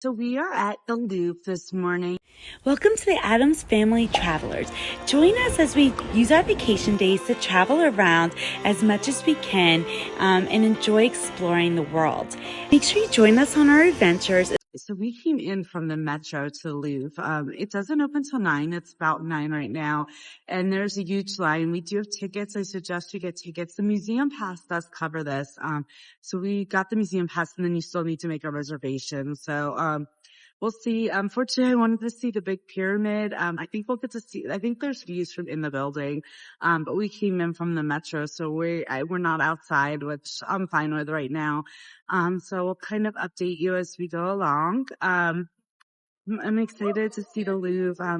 So we are at the Louvre this morning. Welcome to the Adams Family Travelers. Join us as we use our vacation days to travel around as much as we can and enjoy exploring the world. Make sure you join us on our adventures. So we came in from the metro to the Louvre. It doesn't open till 9. It's about 9 right now. And there's a huge line. We do have tickets. I suggest you get tickets. The museum pass does cover this. So we got the museum pass, and then you still need to make a reservation. So, we'll see. Fortunately, I wanted to see the big pyramid. I think we'll get to see, I think there's views from in the building. But we came in from the metro, so we're not outside, which I'm fine with right now. So we'll kind of update you as we go along. I'm excited to see the Louvre.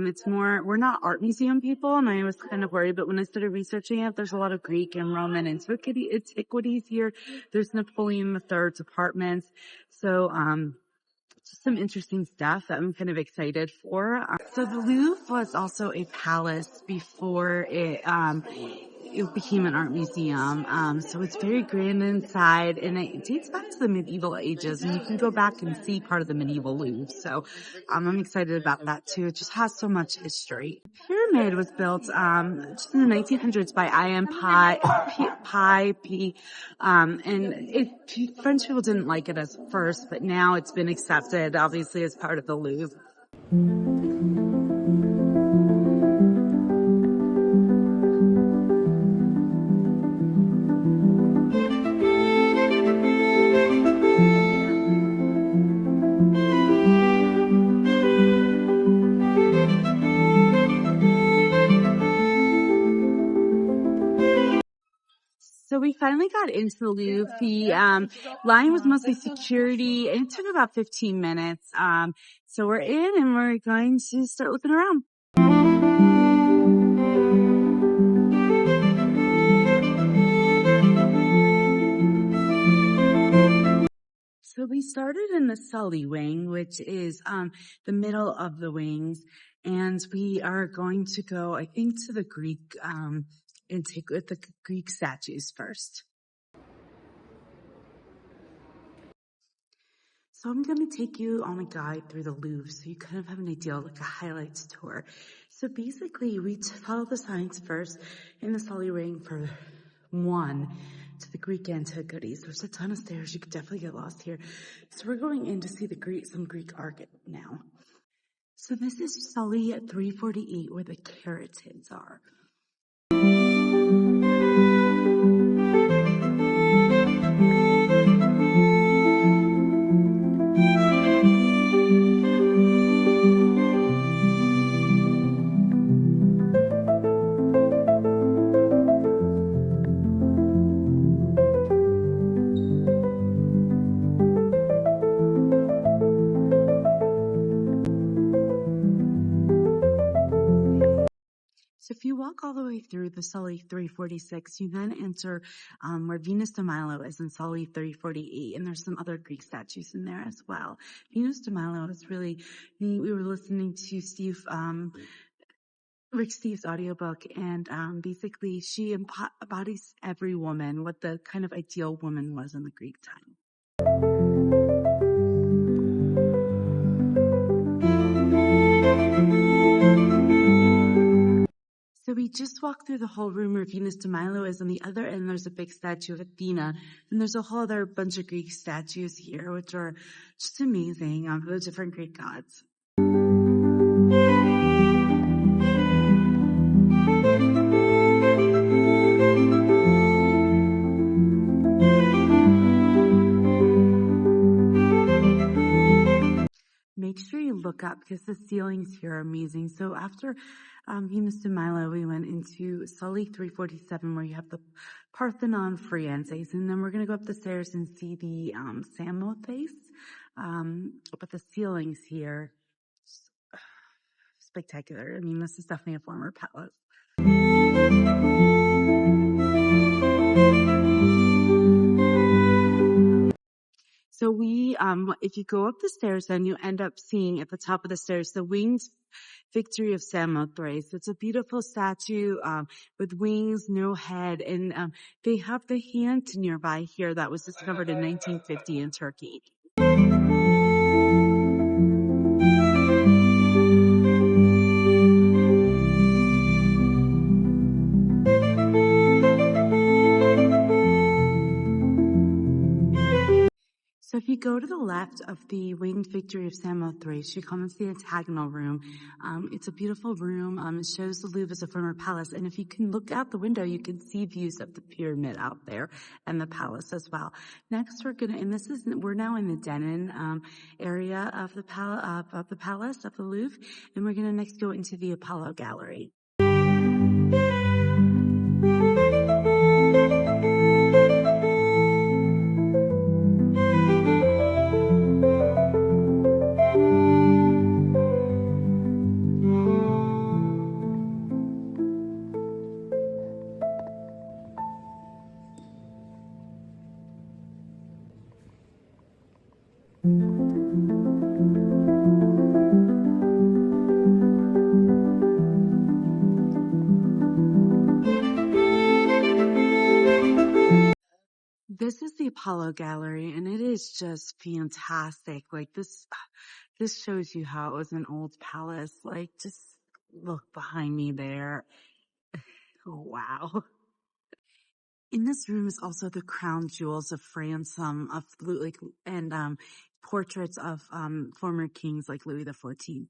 We're not art museum people, and I was kind of worried, but when I started researching it, there's a lot of Greek and Roman antiquities here. There's Napoleon III's apartments. So, just some interesting stuff that I'm kind of excited for. So the Louvre was also a palace before it became an art museum. So it's very grand inside, and it dates back to the medieval ages, and you can go back and see part of the medieval Louvre. So, I'm excited about that too. It just has so much history. The pyramid was built, just in the 1900s by I.M. Pie. French people didn't like it at first, but now it's been accepted, obviously, as part of the Louvre. So we finally got into the Louvre. The line was mostly security, and it took about 15 minutes. So we're in, and we're going to start looking around. So we started in the Sully wing, which is the middle of the wings, and we are going to go, I think, to the Greek and take with the Greek statues first. So I'm going to take you on a guide through the Louvre so you kind of have an idea, like a highlights tour. So basically, we follow the signs first in the Sully ring for 1 to the Greek antiquities. There's a ton of stairs. You could definitely get lost here. So we're going in to see some Greek art now. So this is Sully at 348 where the caryatids are. So if you walk all the way through the Sully 346, you then enter where Venus de Milo is in Sully 348, and there's some other Greek statues in there as well. Venus de Milo is really neat. We were listening to Rick Steve's audiobook, and basically she embodies every woman, what the kind of ideal woman was in the Greek time. So we just walked through the whole room where Venus de Milo is. On the other end, there's a big statue of Athena. And there's a whole other bunch of Greek statues here, which are just amazing, of the different Greek gods. Make sure you look up because the ceilings here are amazing. So after Venus de Milo, we went into Sully 347 where you have the Parthenon Frienzes, and then we're going to go up the stairs and see the Samothrace. But the ceilings here, spectacular. I mean, this is definitely a former palace. So if you go up the stairs, then you end up seeing at the top of the stairs, the winged victory of Samothrace. It's a beautiful statue, with wings, no head. And, they have the hand nearby here that was discovered in 1950 in Turkey. go to the left of the Winged Victory of Samothrace, you come into the octagonal room. It's a beautiful room. It shows the Louvre as a former palace. And if you can look out the window, you can see views of the pyramid out there and the palace as well. Next, we're now in the Denon area of the palace of the Louvre, and we're gonna next go into the Apollo Gallery. This is the Apollo Gallery, and it is just fantastic. Like this shows you how it was an old palace. Like, just look behind me there. Oh, wow. In this room is also the crown jewels of France, portraits of former kings like Louis XIV.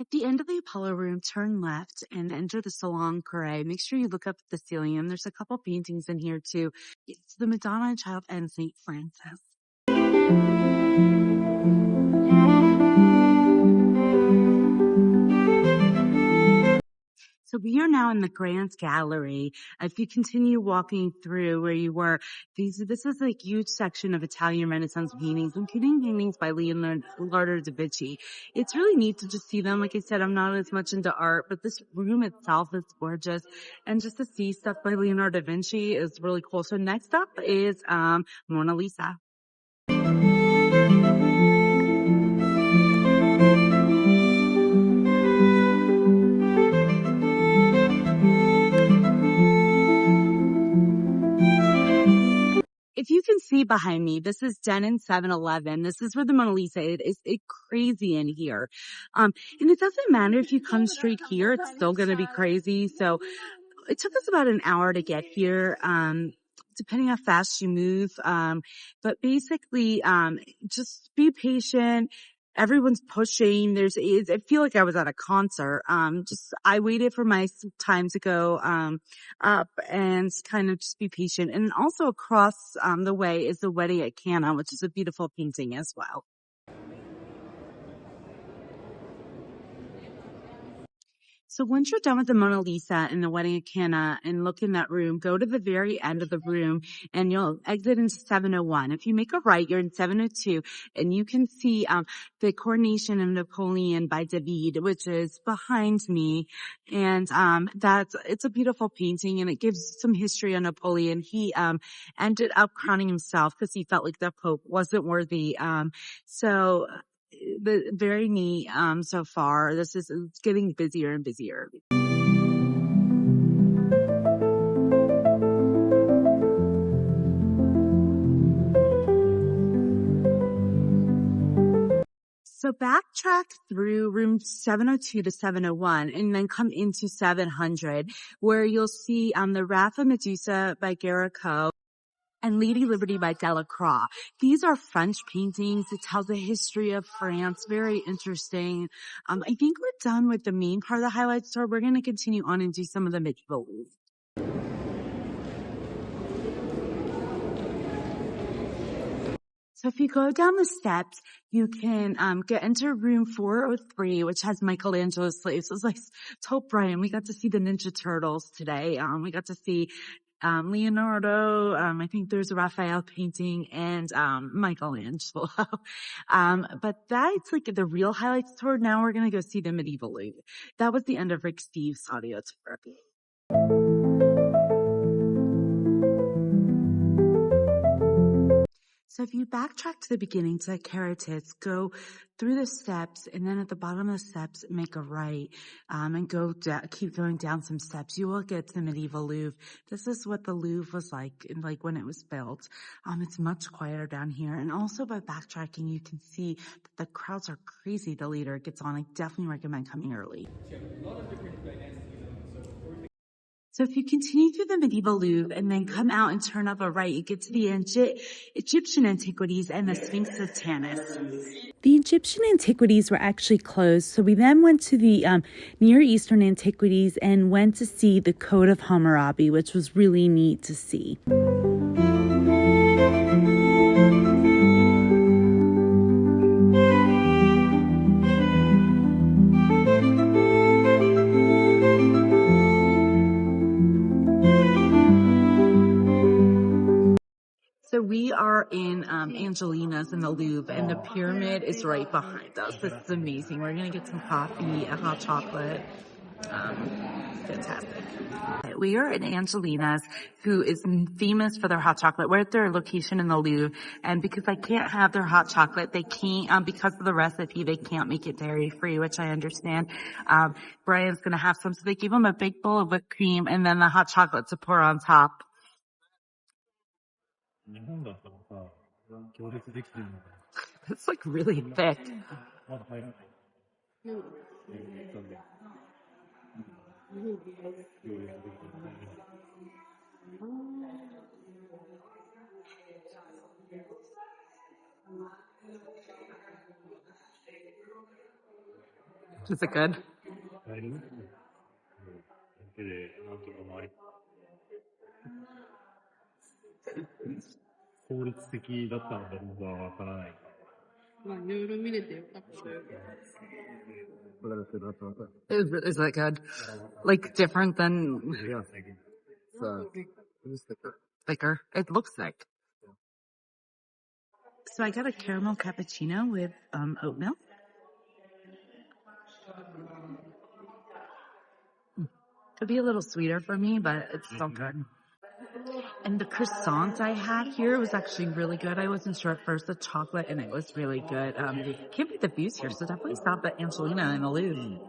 At the end of the Apollo room, turn left and enter the Salon Carré. Make sure you look up at the ceiling, and there's a couple paintings in here too. It's the Madonna Child and St. Francis. So we are now in the Grand Gallery. If you continue walking through where you were, this is a huge section of Italian Renaissance paintings, including paintings by Leonardo da Vinci. It's really neat to just see them. Like I said, I'm not as much into art, but this room itself is gorgeous. And just to see stuff by Leonardo da Vinci is really cool. So next up is Mona Lisa. If you can see behind me, this is Denon 7-Eleven. This is where the Mona Lisa is. It's crazy in here. And it doesn't matter if you come straight here, it's still going to be crazy. So it took us about an hour to get here, depending how fast you move. But basically, just be patient. Everyone's pushing. I feel like I was at a concert. I waited for my time to go, up and kind of just be patient. And also across, the way is the Wedding at Cana, which is a beautiful painting as well. So once you're done with the Mona Lisa and the Wedding at Cana and look in that room, go to the very end of the room and you'll exit into 701. If you make a right, you're in 702 and you can see the Coronation of Napoleon by David, which is behind me. And it's a beautiful painting and it gives some history on Napoleon. He ended up crowning himself because he felt like the Pope wasn't worthy. Very neat so far. It's getting busier and busier. So backtrack through room 702 to 701 and then come into 700 where you'll see the Wrath of Medusa by Guerrico and Lady Liberty by Delacroix. These are French paintings. It tells the history of France. Very interesting. I think we're done with the main part of the highlights tour. We're going to continue on and do some of the medieval Louvre. So if you go down the steps, you can get into room 403, which has Michelangelo's slaves. It was told Brian, we got to see the Ninja Turtles today. We got to see Leonardo, I think there's a Raphael painting and Michelangelo. But that's like the real highlights tour. Now we're gonna go see the medieval Louvre. That was the end of Rick Steves' audio tour. So if you backtrack to the beginning to Caritas, go through the steps, and then at the bottom of the steps, make a right, and keep going down some steps. You will get to the medieval Louvre. This is what the Louvre was like when it was built. It's much quieter down here. And also by backtracking, you can see that the crowds are crazy the later it gets on. I definitely recommend coming early. So if you continue through the medieval Louvre and then come out and turn up a right, you get to the Egyptian antiquities and the Sphinx of Tanis. The Egyptian antiquities were actually closed, so we then went to the Near Eastern antiquities and went to see the Code of Hammurabi, which was really neat to see. So we are in Angelina's in the Louvre, and the pyramid is right behind us. This is amazing. We're going to get some coffee, a hot chocolate. Fantastic. We are at Angelina's, who is famous for their hot chocolate. We're at their location in the Louvre, and because I can't have their hot chocolate, they can't, because of the recipe, they can't make it dairy-free, which I understand. Brian's going to have some, so they gave him a big bowl of whipped cream and then the hot chocolate to pour on top. It's like really thick. Is it good? Is that good? Like different than thicker? It looks thick. So I got a caramel cappuccino with oat milk. Could be a little sweeter for me, but it's still good. And the croissant I had here was actually really good. I wasn't sure at first, the chocolate, and it was really good. Can't beat the views here, so definitely stop at Angelina in the Louvre.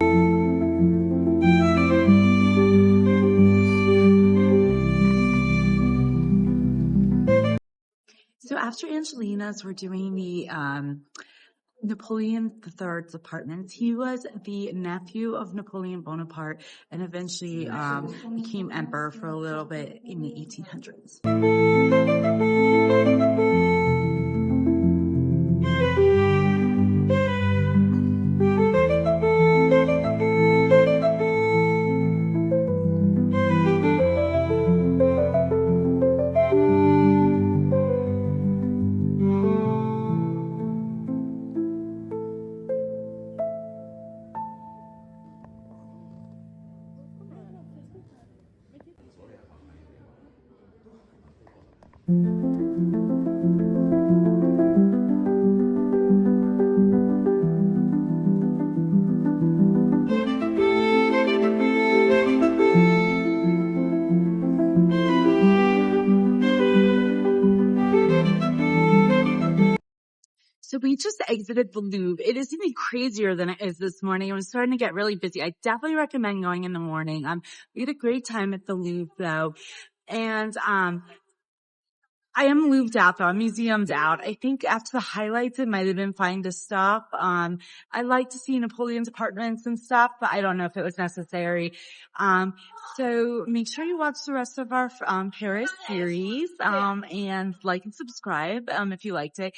So after Angelina's, we're doing the Napoleon III's apartments. He was the nephew of Napoleon Bonaparte and eventually became emperor for a little bit in the 1800s. So we just exited the Louvre. It is even crazier than it is this morning. It was starting to get really busy. I definitely recommend going in the morning. We had a great time at the Louvre though. And, I am Louvred out though. I'm museumed out. I think after the highlights, it might have been fine to stop. I like to see Napoleon's apartments and stuff, but I don't know if it was necessary. So make sure you watch the rest of our, Paris series, and like and subscribe, if you liked it.